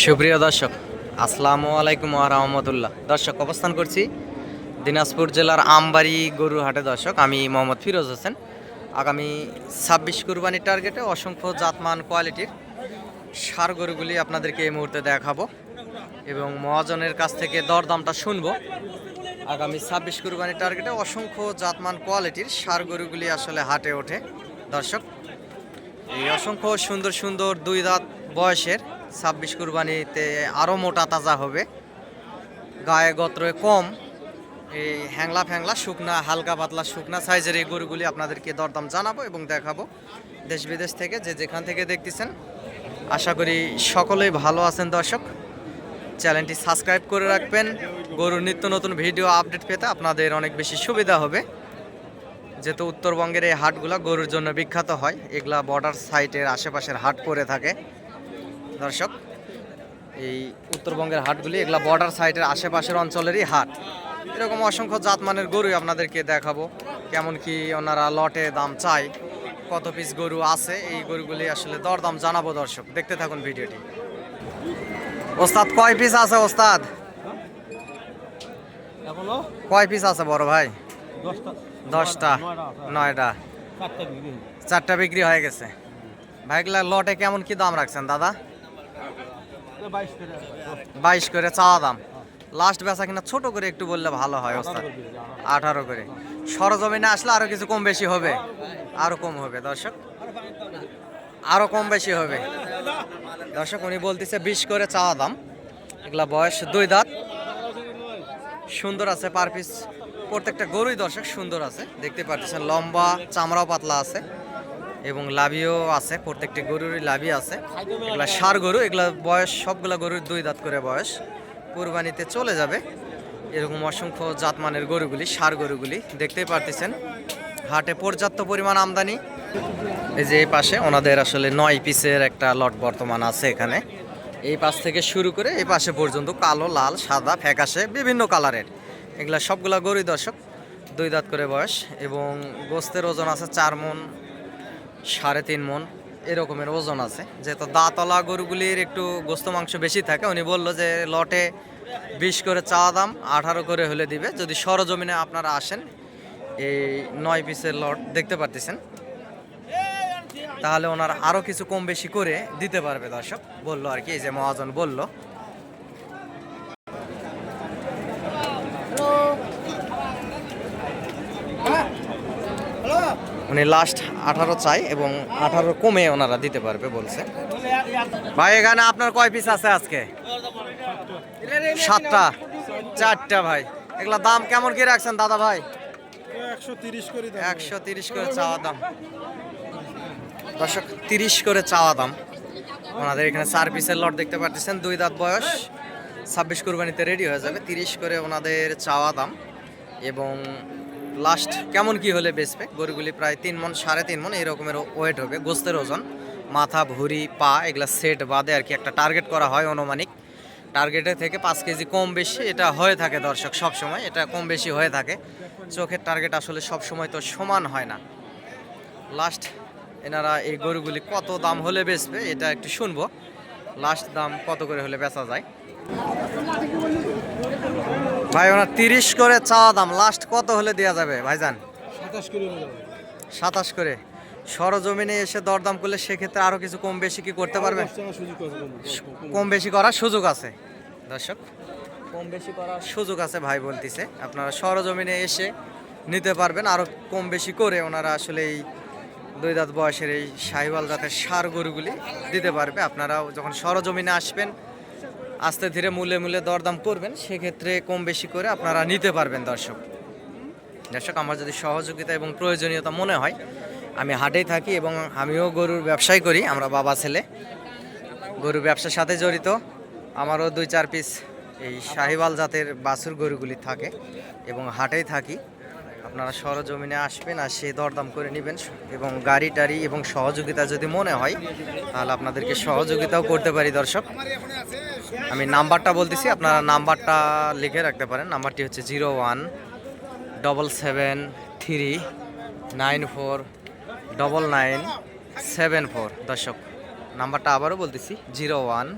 সুপ্রিয় দর্শক, আসসালামু আলাইকুম ওয়া রাহমাতুল্লাহ। দর্শক, অবস্থান করছি দিনাজপুর জেলার আমবাড়ি গরুর হাটে। দর্শক, আমি মোহাম্মদ ফিরোজ হোসেন। আগামী 26 কুরবানির টার্গেটে অসংখ্য জাতমান কোয়ালিটির ষাঁড় গরুগুলি আপনাদেরকে এই মুহূর্তে দেখাবো এবং মহাজনের কাছ থেকে দরদামটা শুনবো। আগামী 26 কুরবানির টার্গেটে অসংখ্য জাতমান কোয়ালিটির ষাঁড় গরুগুলি আসলে হাটে ওঠে। দর্শক, এই অসংখ্য সুন্দর সুন্দর দুই দাঁত বয়সের 26 কুরবানিতে আরও মোটা তাজা হবে, গায়ে গত্রে কম, এই হ্যাংলা ফ্যাংলা শুকনা হালকা পাতলা শুকনা সাইজের এই গরুগুলি আপনাদেরকে দরদাম জানাবো এবং দেখাবো। দেশ বিদেশ থেকে যে যেখান থেকে দেখতেছেন, আশা করি সকলেই ভালো আছেন। দর্শক, চ্যানেলটি সাবস্ক্রাইব করে রাখবেন। গরুর নিত্য নতুন ভিডিও আপডেট পেতে আপনাদের অনেক বেশি সুবিধা হবে, যেহেতু উত্তরবঙ্গের এই হাটগুলা গরুর জন্য বিখ্যাত হয়। এগুলা বর্ডার সাইটের আশেপাশের হাট পড়ে থাকে। দর্শক, এই উত্তরবঙ্গের হাটগুলি এগুলা বর্ডার সাইটের আশেপাশের অঞ্চলেরই হাট। এরকম অসংখ্য জাতমানের গরুই আপনাদেরকে দেখাবো। কেমন কি ওনারা লটে দাম চায়, কত পিস গরু আছে, এই গরুগুলি আসলে দরদাম জানাবো। দর্শক, দেখতে থাকুন ভিডিওটি। ওস্তাদ, কয় পিস আছে ওস্তাদ? কয় পিস আছে বড় ভাই? 10টা, 9টা, 4টা বিক্রি হয়ে গেছে। ভাইগুলা লটে কেমন কি দাম রাখছেন দাদা? 22 করে চাওয়া দাম। লাস্ট বেচা কিনা ছোট করে একটু বললে ভালো হয় ওস্তাদ। 18 করে। সরজমিনে আসলে আরো কিছু কম বেশি হবে, আরো কম হবে। দর্শক, আরো কম বেশি হবে। দর্শক, উনি বলতেছে 20 করে চাওয়া দাম। এগুলা বয়স 2 দাঁত, সুন্দর আছে পার পিস প্রত্যেকটা গরুই। দর্শক, সুন্দর আছে, দেখতে পাচ্ছেন। লম্বা, চামড়াও পাতলা আছে এবং লাভিও আছে। প্রত্যেকটি গরুরই লাভি আছে। এগুলা ষাঁড় গরু। এগুলা বয়স সবগুলা গরুর 2 দাঁত করে বয়স। কুরবানিতে চলে যাবে এরকম অসংখ্য জাতমানের গরুগুলি, ষাঁড় গরুগুলি দেখতেই পারতেছেন। হাটে পর্যাপ্ত পরিমাণ আমদানি। এই যে এই পাশে ওনাদের আসলে 9 পিসের একটা লট বর্তমান আছে এখানে। এই পাশ থেকে শুরু করে এই পাশে পর্যন্ত কালো, লাল, সাদা, ফ্যাকাশে বিভিন্ন কালারের এগুলা সবগুলা গরুই। দর্শক, 2 দাঁত করে বয়স এবং গোস্তের ওজন আছে 4 মণ, 3.5 মণ এরকমের ওজন আছে। যেহেতু দাঁতলা গরুগুলির একটু গোস্ত মাংস বেশি থাকে, উনি বললো যে লটে 20 করে চাওয়া দাম, 18 করে হলে দিবে। যদি সরজমিনে আপনারা আসেন, এই 9 পিসের লট দেখতে পারতেছেন, তাহলে ওনার আরও কিছু কম বেশি করে দিতে পারবে। দর্শক, বললো আর কি, এই যে মহাজন বললো। উনি লাস্ট 18 চাই এবং 18 কমে ওনারা দিতে পারবে বলছে। ভাই, এখানে আপনার কয় পিস আছে আজকে? 7টা, 4টা। ভাই, এগুলা দাম কেমন কি রাখছেন দাদা ভাই? 130 করে চাওয়া দাম। দর্শক, 30 করে চাওয়া দাম। ওনাদের এখানে 4 পিসের লট দেখতে পাচ্ছেন, 2 দাঁত বয়স, 26 কুরবানিতে রেডি হয়ে যাবে। 30 করে ওনাদের চাওয়া দাম এবং লাস্ট কেমন কি হলে বেচবে। গরুগুলি প্রায় 3 মণ, 3.5 মণ এরকমের ওয়েট হবে। গোস্তের ওজন, মাথা, ভুঁড়ি, পা এগুলা সেট বাদে আর কি একটা টার্গেট করা হয়। অনুমানিক টার্গেটের থেকে 5 কেজি কম বেশি এটা হয়ে থাকে। দর্শক, সব সময় এটা কম বেশি হয়ে থাকে। চোখের টার্গেট আসলে সব সময় তো সমান হয় না। লাস্ট এনারা এই গরুগুলি কত দাম হলে বেচবে এটা একটু শুনবো। লাস্ট দাম কত করে হলে বেচা যায়? ভাই, ওনার 30 করে চাওয়া দাম। লাস্ট কত হলে দেওয়া যাবে ভাইজান? 27 করে। সরজমিনে এসে দরদাম করলে সেক্ষেত্রে আরো কিছু কম বেশি কি করতে পারবে? কম বেশি করার সুযোগ আছে। দর্শক, কম বেশি করার সুযোগ আছে ভাই বলতেছে। আপনারা সরজমিনে এসে নিতে পারবেন আরো কম বেশি করে। ওনারা আসলে এই 2 দাঁত বয়সের এই শাহিওয়াল জাতের ষাঁড় গরুগুলি দিতে পারবে। আপনারাও যখন সরজমিনে আসবেন, আস্তে ধীরে মূল্যে মূল্যে দরদাম করবেন, সেক্ষেত্রে কম বেশি করে আপনারা নিতে পারবেন। দর্শক, আমার যদি সহযোগিতা এবং প্রয়োজনীয়তা মনে হয়, আমি হাটেই থাকি এবং আমিও গরুর ব্যবসায় করি। আমরা বাবা ছেলে গরুর ব্যবসার সাথে জড়িত। আমারও 2-4 পিস এই শাহিওয়াল জাতের বাছুর গরুগুলি থাকে এবং হাটেই থাকি। আপনারা সরজমিনে আসবেন, আর সেই দরদাম করে নেবেন এবং গাড়ি টাড়ি এবং সহযোগিতা যদি মনে হয়, তাহলে আপনাদেরকে সহযোগিতাও করতে পারি। দর্শক, আমি নাম্বারটা বলতেছি, আপনারা নাম্বারটা লিখে রাখতে পারেন। নাম্বারটি হচ্ছে 01-773-949974। দর্শক, নাম্বারটা আবারও বলতেছি, 01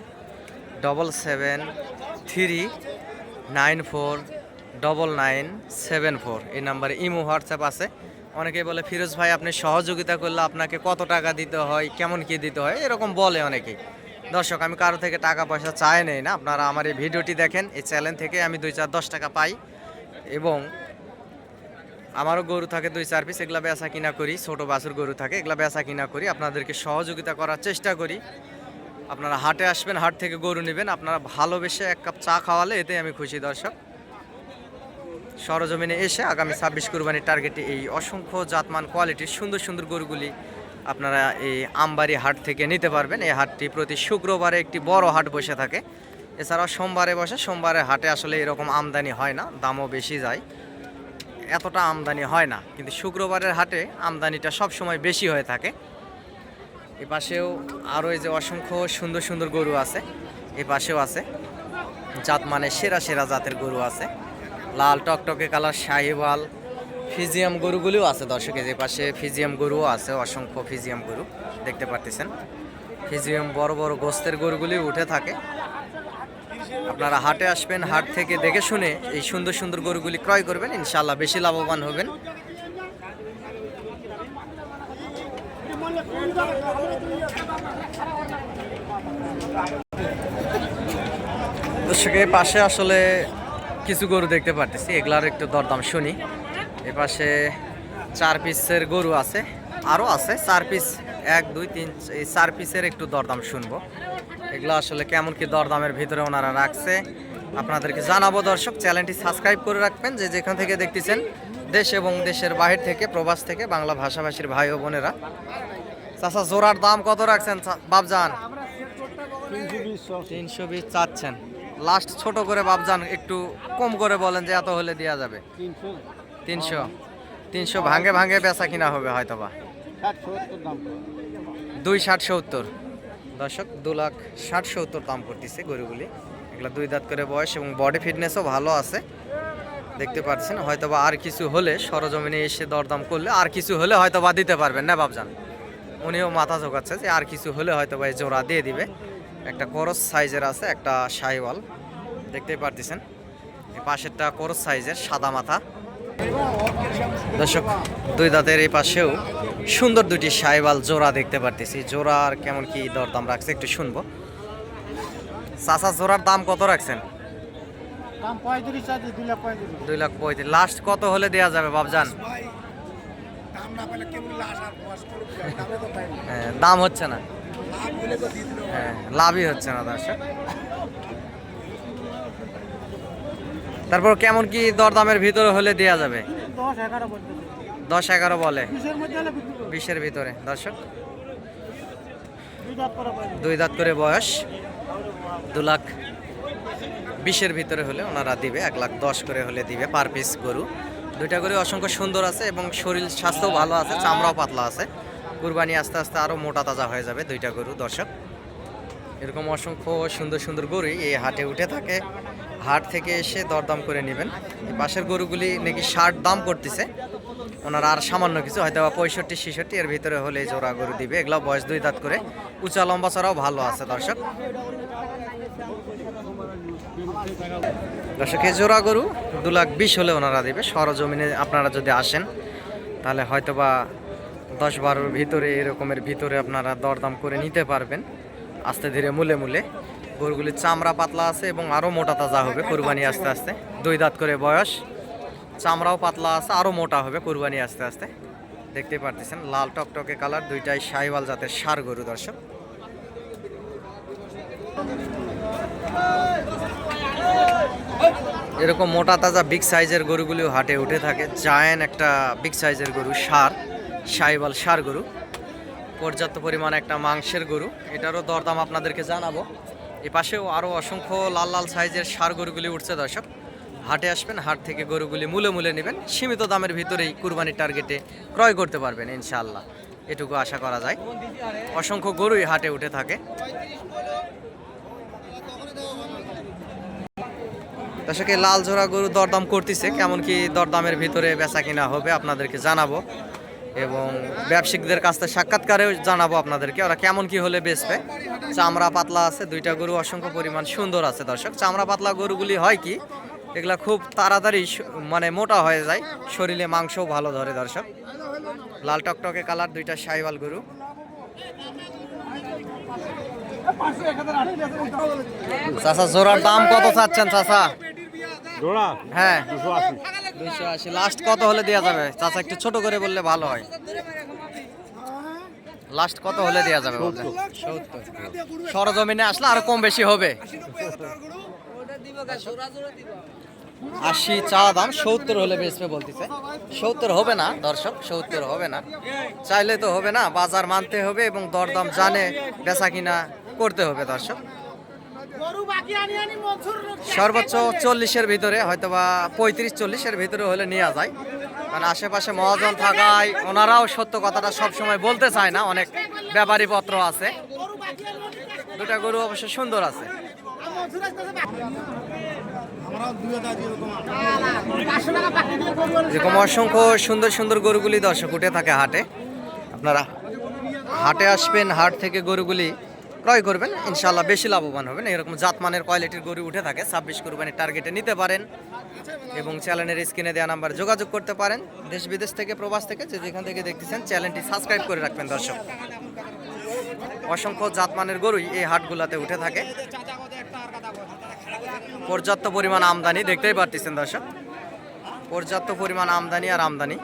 7739499974 এই নাম্বারে ইমো হোয়াটসঅ্যাপ আছে। অনেকেই বলে ফিরোজ ভাই আপনি সহযোগিতা করলে আপনাকে কত টাকা দিতে হয়, কেমন কি দিতে হয়, এরকম বলে অনেকেই। দর্শক আমি কারো থেকে টাকা পয়সা চাই নেই না, আপনারা আমার এই ভিডিওটি দেখেন, এই চ্যানেল থেকে আমি 2-4-10 টাকা পাই এবং আমারও গরু থাকে 2-4 পিস, এগুলা বেচা কিনা করি। ছোট বাছুর গরু থাকে, এগুলা বেচা কিনা করি, আপনাদেরকে সহযোগিতা করার চেষ্টা করি। আপনারা হাটে আসবেন, হাট থেকে গরু নেবেন, আপনারা ভালোবেসে এক কাপ চা খাওয়ালে এতে আমি খুশি। দর্শক সরজমিনে এসে আগামী 26 কুরবানির টার্গেটে এই অসংখ্য জাতমান কোয়ালিটির সুন্দর সুন্দর গরুগুলি আপনারা এই আমবাড়ি হাট থেকে নিতে পারবেন। এই হাটটি প্রতি শুক্রবারে একটি বড় হাট বসে থাকে, এছাড়াও সোমবারে বসে। সোমবারে হাটে আসলে এরকম আমদানি হয় না, দামও বেশি যায়, এতটা আমদানি হয় না, কিন্তু শুক্রবারের হাটে আমদানিটা সব সময় বেশি হয়ে থাকে। এ পাশেও আরও এই যে অসংখ্য সুন্দর সুন্দর গরু আছে, এ পাশেও আছে জাত মানে সেরা সেরা জাতের গরু আছে, লাল টকটকে কালার শাহিওয়াল ফিজিয়াম গরুগুলিও আছে। দর্শকের যে পাশে ফিজিয়াম গরুও আছে, অসংখ্য ফিজিয়াম গরু দেখতে পারতেছেন। ফিজিয়াম বড় বড় গোস্তের গরুগুলি উঠে থাকে। আপনারা হাটে আসবেন, হাট থেকে দেখে শুনে এই সুন্দর সুন্দর গরুগুলি ক্রয় করবেন, ইনশাআল্লাহ বেশি লাভবান হবেন। দর্শকের পাশে আসলে কিছু গরু দেখতে পারতেছি, এগুলার একটু দরদাম শুনি। এ পাশে 4 পিসের গরু আছে, আরও আছে 4 পিস, 1 2 3 এই 4 পিসের একটু দরদাম শুনবো। এগুলো আসলে কেমন কি দরদামের ভিতরে ওনারা রাখছে আপনাদেরকে জানাবো। দর্শক চ্যানেলটি সাবস্ক্রাইব করে রাখবেন, যে যেখান থেকে দেখতেছেন, দেশ এবং দেশের বাহির থেকে, প্রবাস থেকে বাংলা ভাষাভাষীর ভাই ও বোনেরা। চাচা জোড়ার দাম কত রাখছেন বাবজান? 320 চাচ্ছেন। লাস্ট ছোট করে বাবজান একটু কম করে বলেন যে এত হলে দেওয়া যাবে। 300 ভাঙে ভাঙে বেচা কিনা হবে হয়তোবা। 2,60,70 দর্শক, 2,60,70 দাম করতেছে গরুগুলি। এগুলো 2 দাঁত করে বয়স এবং বডি ফিটনেসও ভালো আছে দেখতে পাচ্ছেন। হয়তোবা আর কিছু হলে সরজমিনে এসে দরদাম করলে আর কিছু হলে হয়তোবা দিতে পারবেন না বাবজান। উনিও মাথা ঝোঁকাচ্ছে যে আর কিছু হলে হয়তোবা এই জোড়া দিয়ে দিবে। একটা করস সাইজের আছে, একটা শাহিওয়াল দেখতেই পারতেছেন। এই পাশেরটা করস সাইজের, সাদা মাথা। দর্শক 2 দাঁতের এই পাশেও সুন্দর 2টি শাহিওয়াল জোড়া দেখতে পারতেছি। জোড়ার কেমন কি দরদাম রাখছে একটু শুনবো। চাচা জোড়ার দাম কত রাখছেন? 2,35,000। লাস্ট কত হলে দেওয়া যাবে বাবজান? দাম হচ্ছে না, লাভই হচ্ছে না দর্শক। তারপর কেমন কি দরদামের ভিতরে হলে দেওয়া যাবে? 10-11 বলে, 20-এর ভিতরে। দর্শক 2 দাঁত করে বয়স, 2,20,000 ভিতরে হলে ওনারা দিবে। 1,10,000 করে হলে দিবে পার পিস গরু। 2টা গরু অসংখ্য সুন্দর আছে এবং শরীর স্বাস্থ্যও ভালো আছে, চামড়াও পাতলা আছে। কুরবানি আস্তে আস্তে আরও মোটা তাজা হয়ে যাবে 2টা গরু। দর্শক এরকম অসংখ্য সুন্দর সুন্দর গরুই এই হাটে উঠে থাকে, হাট থেকে এসে দরদাম করে নেবেন। এই পাশের গরুগুলি নাকি 60 দাম করতেছে ওনারা, আর সামান্য কিছু হয়তো 65-66 এর ভিতরে হলে জোড়া গরু দিবে। এগুলো বয়স 2 দাঁত করে, উঁচা লম্বা চড়াও ভালো আছে। দর্শক এই জোড়া গরু 2,20,000 হলে ওনারা দিবে। সরজমিনে আপনারা যদি আসেন তাহলে হয়তোবা 10-12-র ভিতরে এরকমের ভিতরে আপনারা দরদাম করে নিতে পারবেন আস্তে ধীরে মূলে মূলে। গরুগুলির চামড়া পাতলা আছে এবং আরও মোটা তাজা হবে কুরবানি আস্তে আস্তে। 2 দাঁত করে বয়স, চামড়াও পাতলা আছে, আরও মোটা হবে কুরবানি আস্তে আস্তে। দেখতেই পারতেছেন লাল টকটকে কালার, 2টাই শাহিওয়াল জাতের ষাঁড় গরু। দর্শক এরকম মোটা তাজা বিগ সাইজের গরুগুলিও হাটে উঠে থাকে। জায়ান্ট একটা বিগ সাইজের গরু, শাহিওয়াল ষাঁড় গরু, পর্যাপ্ত পরিমাণে একটা মাংসের গরু। এটারও দরদাম আপনাদেরকে জানাবো। এ পাশেও আরও অসংখ্য লাল লাল সাইজের ষাঁড় গরুগুলি উঠছে। দর্শক হাটে আসবেন, হাট থেকে গরুগুলি মূলে মূলে নেবেন, সীমিত দামের ভিতরেই কুরবানির টার্গেটে ক্রয় করতে পারবেন ইনশাআল্লাহ, এটুকু আশা করা যায়। অসংখ্য গরুই হাটে উঠে থাকে। দর্শক এই লাল জোড়া গরু দরদাম করতেছে, কেমন কি দরদামের ভিতরে বেচা কিনা হবে আপনাদেরকে জানাবো। এবং ব্যবসায়িকদের কাছ থেকে সাক্ষাৎকারেও জানাবো আপনাদেরকে ওরা কেমন কি হলে বেচবে। চামড়া পাতলা আছে, দুইটা গরু অসংখ্য পরিমাণ সুন্দর আছে দর্শক। চামড়া পাতলা গরুগুলি হয় কি এগুলা খুব তাড়াতাড়ি মানে মোটা হয়ে যায়, শরীরে মাংসও ভালো ধরে দর্শক। লাল টকটকে কালার, দুইটা শাহিওয়াল গরু। চাচা জোড়ার দাম কত চাচ্ছেন চাচা? জোড়া হ্যাঁ 280। 280। লাস্ট কত হলে দেওয়া যাবে চাচা? একটু ছোট করে বললে ভালো হয়। লাস্ট কত হলে দেওয়া যাবে বলতে? 70। সরজমিনে আসলে আরো কম বেশি হবে। 80 চাওয়া দাম, 70 হলে বেচবে বলতেছে। 70 হবে না দর্শক, 70 হবে না। চাইলে তো হবে না, বাজার মানতে হবে এবং দরদাম জানে বেচা কিনা করতে হবে দর্শক। সর্বোচ্চ 40-এর ভিতরে, হয়তোবা 35-40-এর ভিতরে হলে নেওয়া যায়। কারণ আশেপাশে মহাজন থাকায় ওনারাও সত্য কথাটা সবসময় বলতে চায় না, অনেক ব্যাপারী পত্র আছে। দুটা গরু অবশ্য সুন্দর আছে। এরকম অসংখ্য সুন্দর সুন্দর গরুগুলি দর্শক উঠে থাকে হাটে। আপনারা হাটে আসবেন, হাট থেকে গরুগুলি ক্রয় করবেন, ইনশাল্লাহ বেশি লাভবান হবেন। এরকম জাতমানের কোয়ালিটির গরু উঠে থাকে। 26 কোরবানির টার্গেটে নিতে পারেন এবং চ্যানেলের স্ক্রিনে দেওয়া নাম্বার যোগাযোগ করতে পারেন। দেশ বিদেশ থেকে, প্রবাস থেকে, যে যেখান থেকে দেখতেছেন চ্যানেলটি সাবস্ক্রাইব করে রাখবেন দর্শক। অসংখ্য জাতমানের গরুই এই হাটগুলাতে উঠে থাকে। পর্যাপ্ত পরিমাণ আমদানি দেখতেই পারতেছেন দর্শক, পর্যাপ্ত পরিমাণ আমদানি আর আমদানি।